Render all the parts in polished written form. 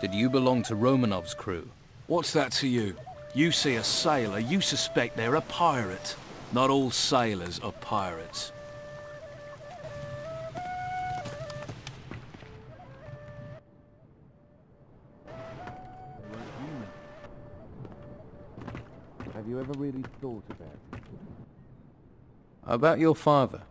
Did you belong to Romanov's crew? What's that to you? You see a sailor, you suspect they're a pirate. Not all sailors are pirates. Have you ever really thought about it? About your father.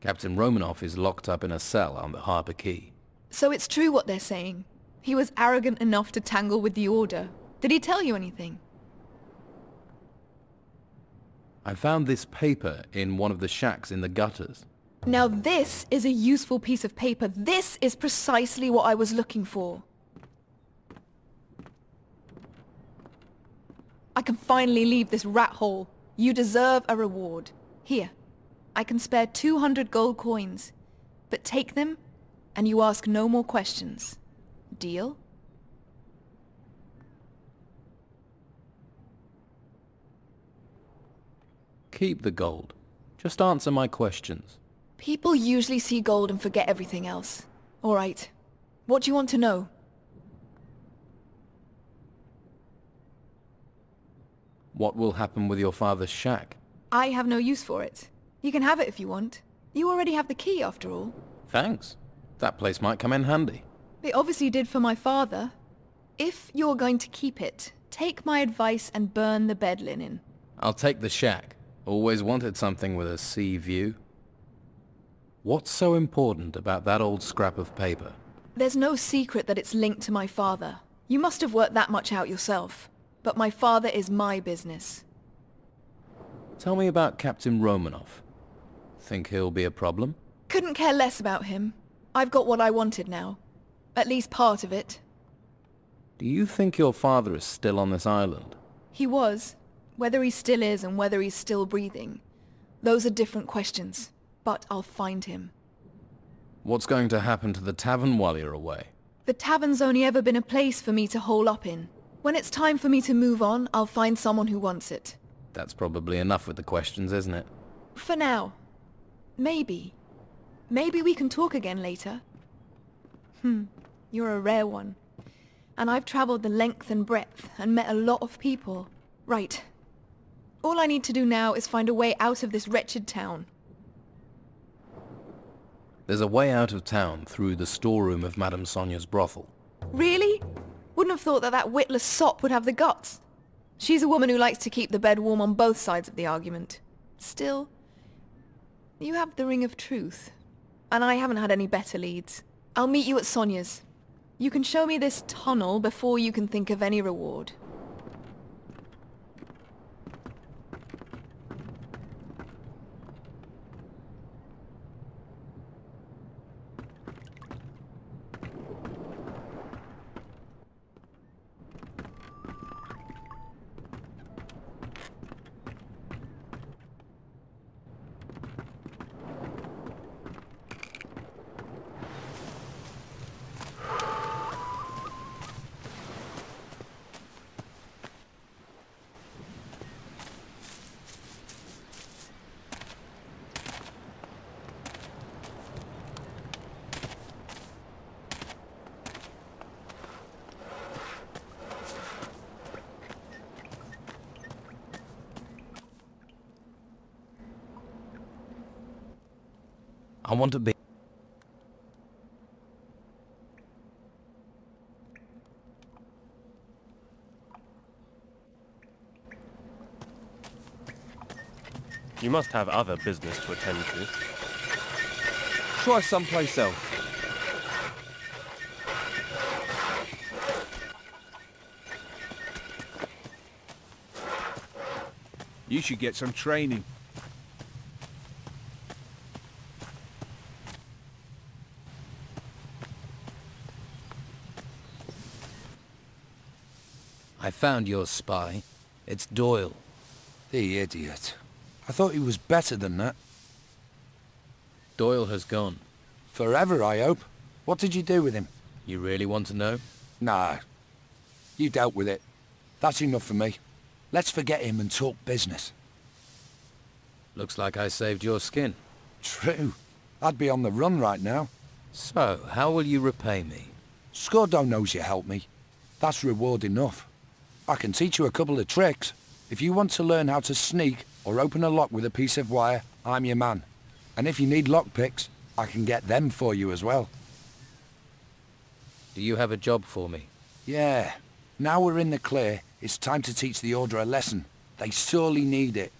Captain Romanov is locked up in a cell on the Harbour Quay. So it's true what they're saying. He was arrogant enough to tangle with the Order. Did he tell you anything? I found this paper in one of the shacks in the gutters. Now this is a useful piece of paper. This is precisely what I was looking for. I can finally leave this rat hole. You deserve a reward. Here, I can spare 200 gold coins. But take them, and you ask no more questions. Deal? Keep the gold. Just answer my questions. People usually see gold and forget everything else. All right. What do you want to know? What will happen with your father's shack? I have no use for it. You can have it if you want. You already have the key, after all. Thanks. That place might come in handy. It obviously did for my father. If you're going to keep it, take my advice and burn the bed linen. I'll take the shack. Always wanted something with a sea view. What's so important about that old scrap of paper? There's no secret that it's linked to my father. You must have worked that much out yourself. But my father is my business. Tell me about Captain Romanov. Think he'll be a problem? Couldn't care less about him. I've got what I wanted now. At least part of it. Do you think your father is still on this island? He was. Whether he still is and whether he's still breathing. Those are different questions. But I'll find him. What's going to happen to the tavern while you're away? The tavern's only ever been a place for me to hole up in. When it's time for me to move on, I'll find someone who wants it. That's probably enough with the questions, isn't it? For now. Maybe. Maybe we can talk again later. You're a rare one. And I've traveled the length and breadth and met a lot of people. Right. All I need to do now is find a way out of this wretched town. There's a way out of town through the storeroom of Madame Sonia's brothel. Really? Wouldn't have thought that that witless sop would have the guts. She's a woman who likes to keep the bed warm on both sides of the argument. Still, you have the ring of truth. And I haven't had any better leads. I'll meet you at Sonia's. You can show me this tunnel before you can think of any reward. I want to be... You must have other business to attend to. Try someplace else. You should get some training. I found your spy. It's Doyle. The idiot. I thought he was better than that. Doyle has gone. Forever, I hope. What did you do with him? You really want to know? Nah. You dealt with it. That's enough for me. Let's forget him and talk business. Looks like I saved your skin. True. I'd be on the run right now. So, how will you repay me? Scordo knows you helped me. That's reward enough. I can teach you a couple of tricks. If you want to learn how to sneak or open a lock with a piece of wire, I'm your man. And if you need lockpicks, I can get them for you as well. Do you have a job for me? Yeah. Now we're in the clear, it's time to teach the Order a lesson. They sorely need it.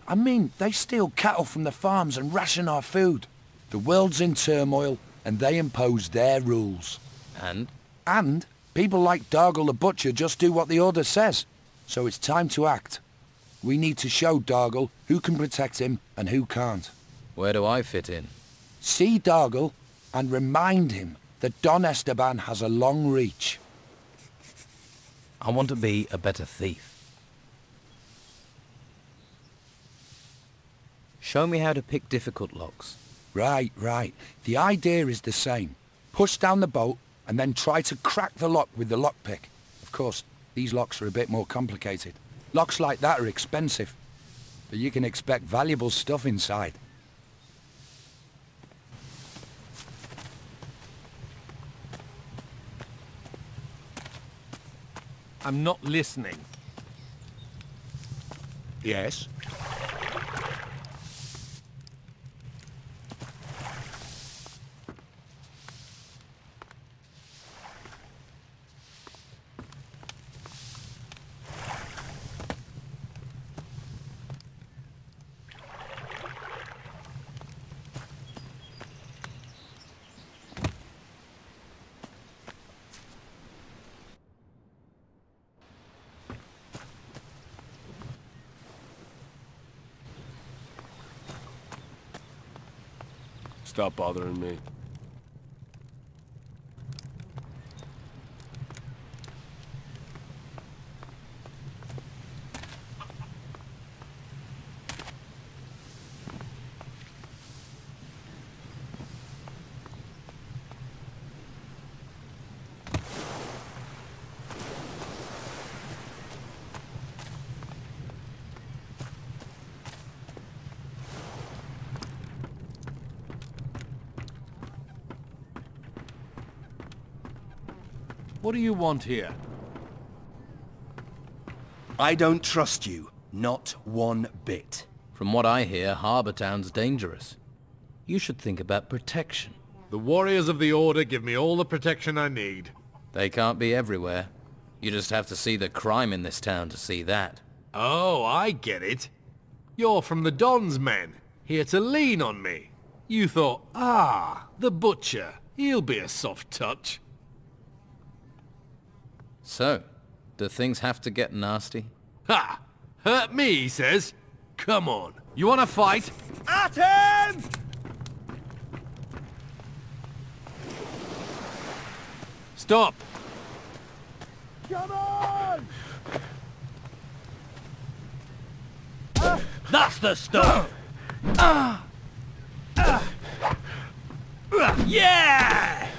I mean, they steal cattle from the farms and ration our food. The world's in turmoil, and they impose their rules. And? And people like Dargle the Butcher just do what the Order says. So it's time to act. We need to show Dargle who can protect him and who can't. Where do I fit in? See Dargle and remind him that Don Esteban has a long reach. I want to be a better thief. Show me how to pick difficult locks. Right. The idea is the same. Push down the bolt and then try to crack the lock with the lockpick. Of course, these locks are a bit more complicated. Locks like that are expensive, but you can expect valuable stuff inside. I'm not listening. Yes? Stop bothering me. What do you want here? I don't trust you. Not one bit. From what I hear, Harbour Town's dangerous. You should think about protection. The warriors of the Order give me all the protection I need. They can't be everywhere. You just have to see the crime in this town to see that. Oh, I get it. You're from the Don's men, here to lean on me. You thought, the Butcher, he'll be a soft touch. So, do things have to get nasty? Ha! Hurt me, he says. Come on, you wanna fight? At him! Stop! Come on! That's the stuff! Yeah!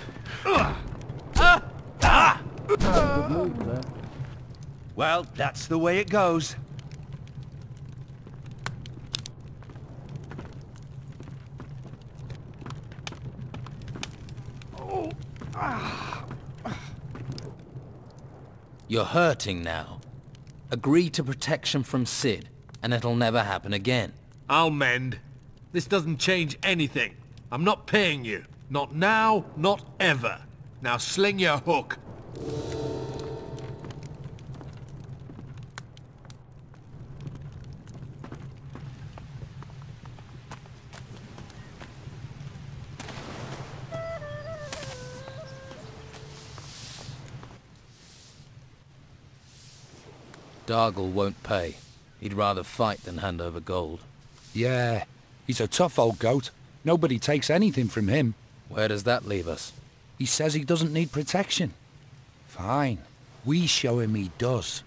Well, that's the way it goes. You're hurting now. Agree to protection from Sid, and it'll never happen again. I'll mend. This doesn't change anything. I'm not paying you. Not now, not ever. Now sling your hook. Dargle won't pay. He'd rather fight than hand over gold. Yeah, he's a tough old goat. Nobody takes anything from him. Where does that leave us? He says he doesn't need protection. Fine. We show him he does.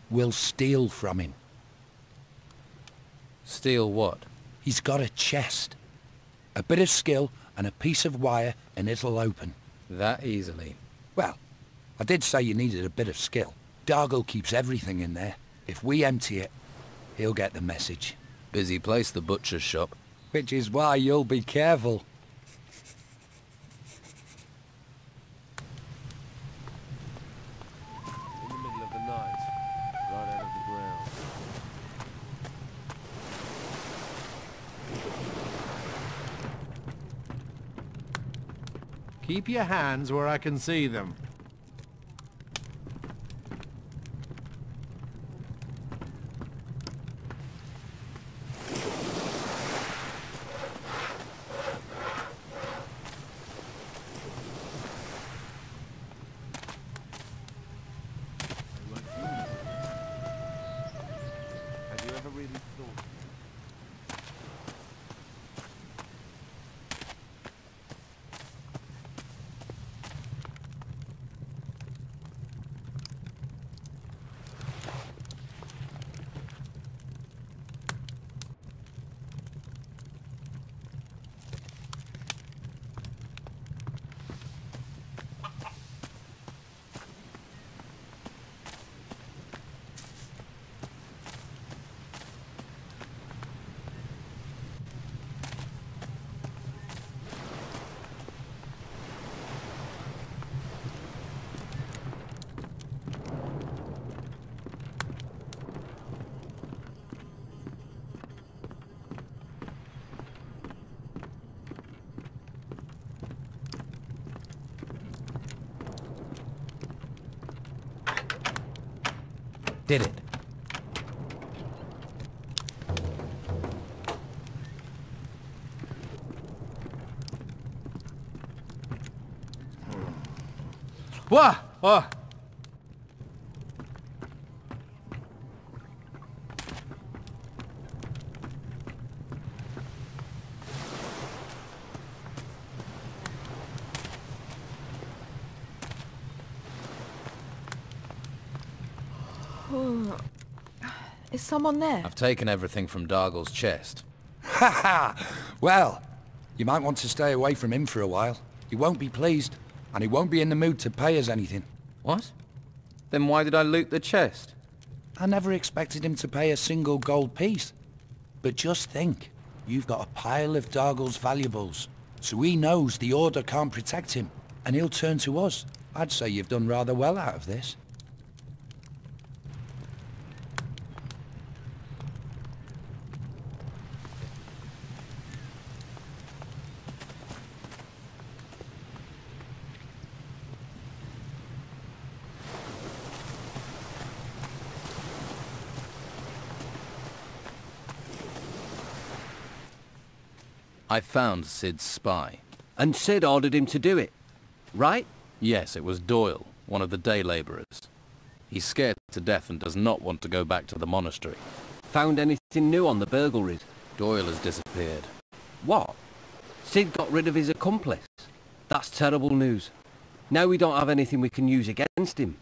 We'll steal from him. Steal what? He's got a chest. A bit of skill and a piece of wire and it'll open. That easily. Well, I did say you needed a bit of skill. Dargle keeps everything in there. If we empty it, he'll get the message. Busy place, the butcher's shop. Which is why you'll be careful. Keep your hands where I can see them. Have you ever really thought? Did it. Wah! Wah! Is someone there? I've taken everything from Dargle's chest. Ha ha! Well, you might want to stay away from him for a while. He won't be pleased, and he won't be in the mood to pay us anything. What? Then why did I loot the chest? I never expected him to pay a single gold piece. But just think, you've got a pile of Dargle's valuables, so he knows the Order can't protect him, and he'll turn to us. I'd say you've done rather well out of this. I found Sid's spy. And Sid ordered him to do it, right? Yes, it was Doyle, one of the day labourers. He's scared to death and does not want to go back to the monastery. Found anything new on the burglaries? Doyle has disappeared. What? Sid got rid of his accomplice? That's terrible news. Now we don't have anything we can use against him.